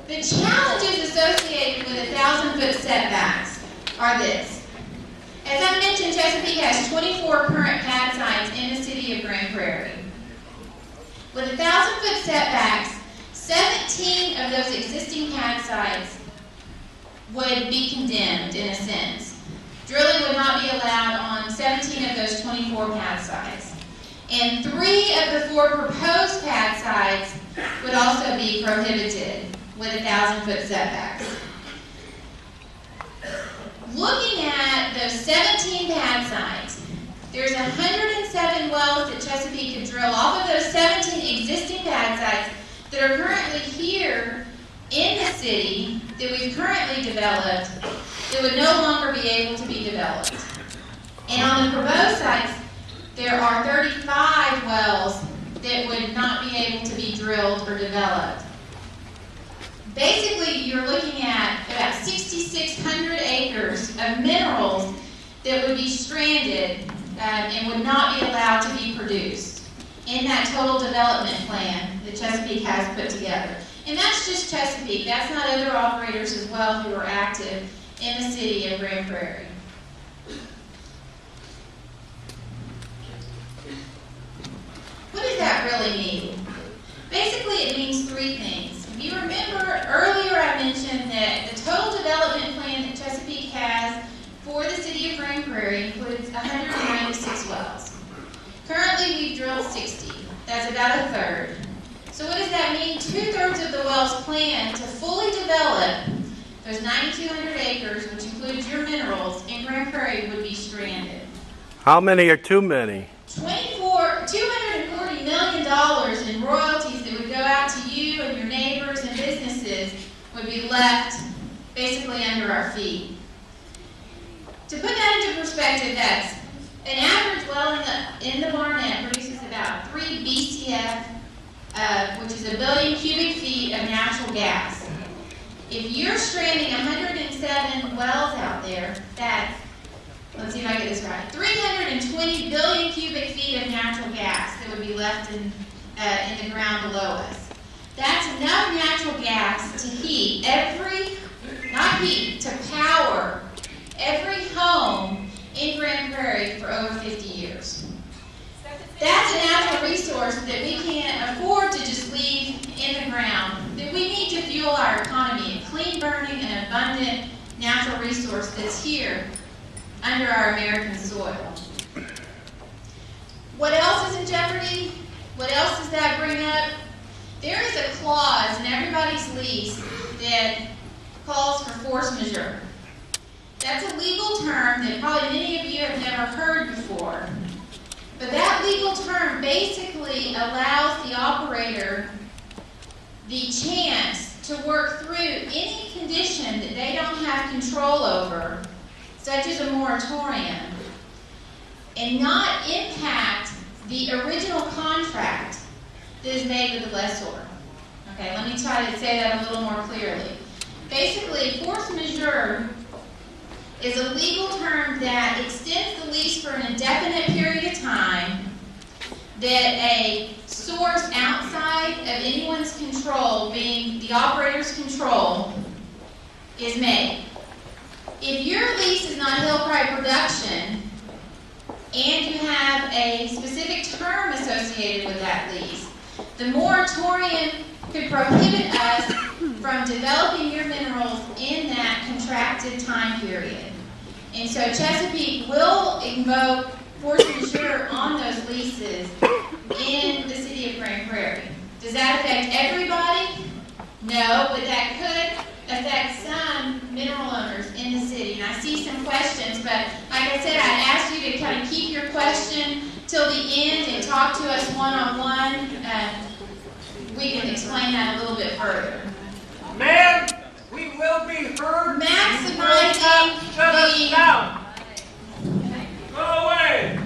The challenges associated with 1,000-foot setbacks are this. As I mentioned, Chesapeake has 24 current pad sites in the city of Grand Prairie. With 1,000-foot setbacks, 17 of those existing pad sites would be condemned in a sense. Drilling would not be allowed on 17 of those 24 pad sites. And 3 of the 4 proposed pad sites would also be prohibited with 1,000-foot setbacks. Looking at those 17 pad sites, there's 107 wells that Chesapeake could drill off of those 17 existing pad sites that are currently here in the city that we've currently developed that would no longer be able to be developed. And on the proposed sites, there are 35 wells that would not be able to be drilled or developed. Basically, you're looking at about 6,600 acres of minerals that would be stranded and would not be allowed to be produced in that total development plan that Chesapeake has put together. And that's just Chesapeake. That's not other operators as well who are active in the city of Grand Prairie. What does that really mean? Basically, it means 3 things. If you remember earlier, I mentioned that the total development plan that Chesapeake has for the city of Grand Prairie includes 196 wells. Currently, we've drilled 60. That's about a third. So what does that mean? 2/3 of the wells planned to fully develop those 9,200 acres, which includes your minerals, in Grand Prairie would be stranded. How many are too many? $240 million in royalties that would go out to you and your neighbors and businesses would be left basically under our feet. To put that into perspective, that's an average well in the Barnett produces about 3 BCF, which is 1 billion cubic feet of natural gas. If you're stranding 107 wells out there, that's, let's see if I get this right, 320 billion cubic feet of natural gas that would be left in the ground below us. That's enough natural gas to heat to power every home in Grand Prairie for over 50 years. That's a natural resource that we can't afford to just leave in the ground, that we need to fuel our economy, a clean burning and abundant natural resource that's here under our American soil. What else is in jeopardy? What else does that bring up? There is a clause in everybody's lease that calls for force majeure. That's a legal term that probably many of you have never heard before. But that legal term basically allows the operator the chance to work through any condition that they don't have control over, such as a moratorium, and not impact the original contract that is made with the lessor. Okay, let me try to say that a little more clearly. Basically, force majeure is a legal term that extends the lease for an indefinite period of time, that a source outside of anyone's control, being the operator's control, is made. If your lease is not held by production and you have a specific term associated with that lease, the moratorium could prohibit us from developing your minerals in that contracted time period. And so Chesapeake will invoke force majeure on those leases in the city of Grand Prairie. Does that affect everybody? No, but that could affect some mineral owners in the city. And I see some questions, but like I said, I'd ask you to kind of keep your question till the end and talk to us one-on-one. We can explain that a little bit further. Ma'am, we will be heard. Maximizing Shut us the... down. Go away.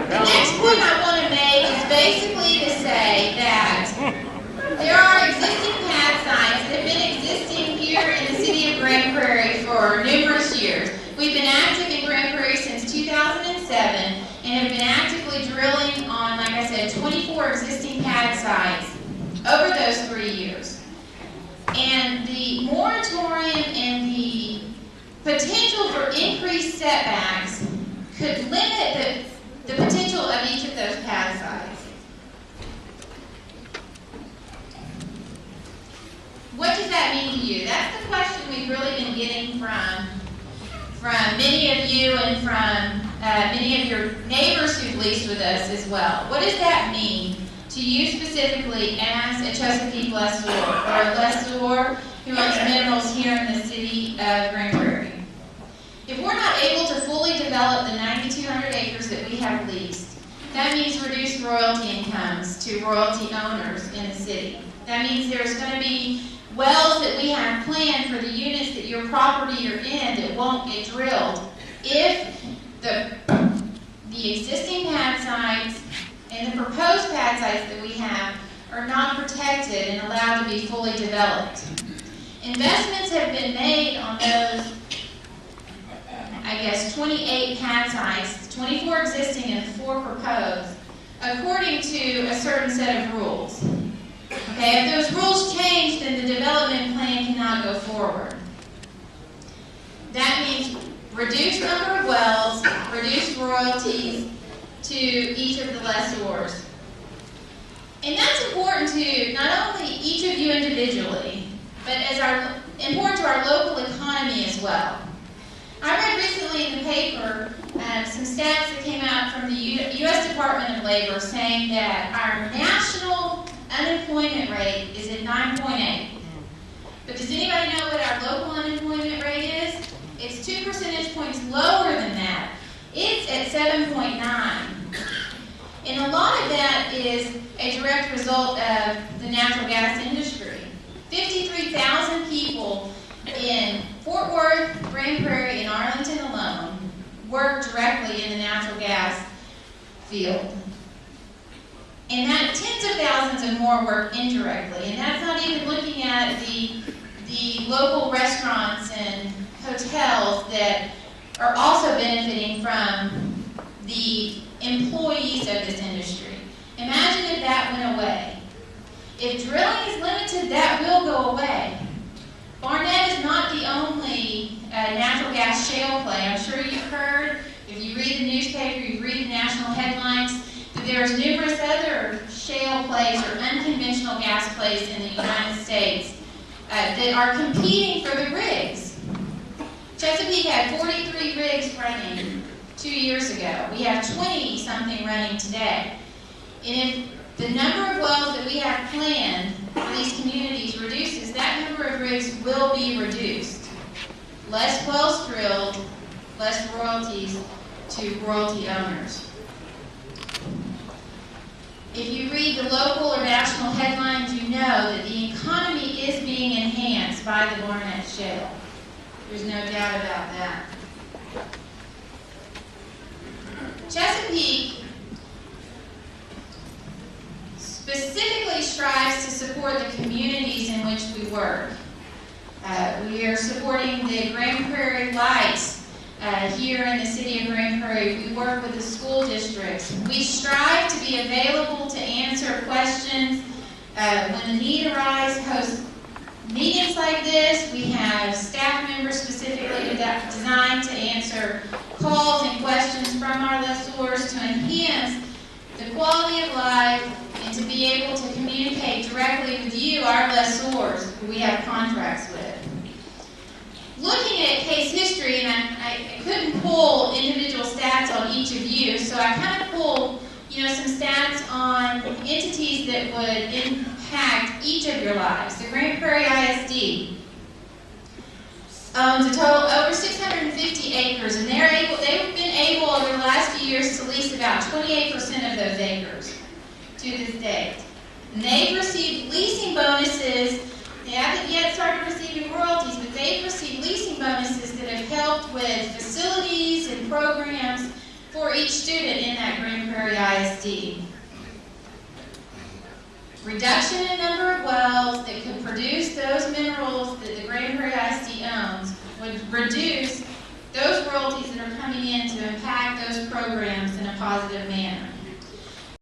The next point I want to make is basically to say that there are existing pad sites that have been existing here in the city of Grand Prairie for numerous years. We've been active in Grand Prairie since 2007 and have been actively drilling pad sites over those 3 years. And the moratorium and the potential for increased setbacks could limit the potential of each of those pad sites. What does that mean to you? That's the question we've really been getting from many of you and from many of your neighbors who've leased with us as well. What does that mean to you specifically as a Chesapeake lessor or a lessor who owns minerals here in the city of Grand Prairie? If we're not able to fully develop the 9,200 acres that we have leased, that means reduced royalty incomes to royalty owners in the city. That means there's going to be wells that we have planned for the units that your property are in that won't get drilled if the existing pad sites and the proposed pad sites that we have are not protected and allowed to be fully developed. Investments have been made on those, 28 pad sites, 24 existing and 4 proposed, according to a certain set of rules. Okay, if those rules change, then the development plan cannot go forward. That means reduced number of wells, reduced royalties to each of the lessors. And that's important to not only each of you individually, but important to our local economy as well. I read recently in the paper some stats that came out from the U.S. Department of Labor saying that our national unemployment rate is at 9.8. But does anybody know what our local unemployment rate is? It's 2 percentage points lower than that. It's at 7.9. And a lot of that is a direct result of the natural gas industry. 53,000 people in Fort Worth, Grand Prairie, and Arlington alone work directly in the natural gas field. And that tens of thousands of more work indirectly. And that's not even looking at the local restaurants and hotels that are also benefiting from the employees of this industry. Imagine if that went away. If drilling is limited, that will go away. Barnett is not the only natural gas shale play. I'm sure you've heard, if you read the newspaper, you read the national headlines, that there's numerous other shale plays or unconventional gas plays in the United States that are competing for the rigs. Chesapeake had 43 rigs running 2 years ago. We have 20-something running today. And if the number of wells that we have planned for these communities reduces, that number of rigs will be reduced. Less wells drilled, less royalties to royalty owners. If you read the local or national headlines, you know that the economy is being enhanced by the Barnett Shale. There's no doubt about that. Chesapeake specifically strives to support the communities in which we work. We are supporting the Grand Prairie Lights here in the city of Grand Prairie. We work with the school districts. We strive to be available to answer questions when the need arises. Host meetings like this. We have staff members specifically designed to answer calls and questions from our lessors to enhance the quality of life and to be able to communicate directly with you, our lessors, who we have contracts with. Looking at case history, and I couldn't pull individual stats on each of you, so I kind of pulled, some stats on entities that would impact each of your lives. The Grand Prairie ISD owns a total over 650 acres, and they've been able over the last few years to lease about 28% of those acres to this date. And they've received leasing bonuses. They haven't yet started receiving royalties, but they've received leasing bonuses that have helped with facilities and programs for each student in that Grand Prairie ISD. Reduction in number of wells that could produce those minerals that the Grand Prairie ISD owns would reduce those royalties that are coming in to impact those programs in a positive manner.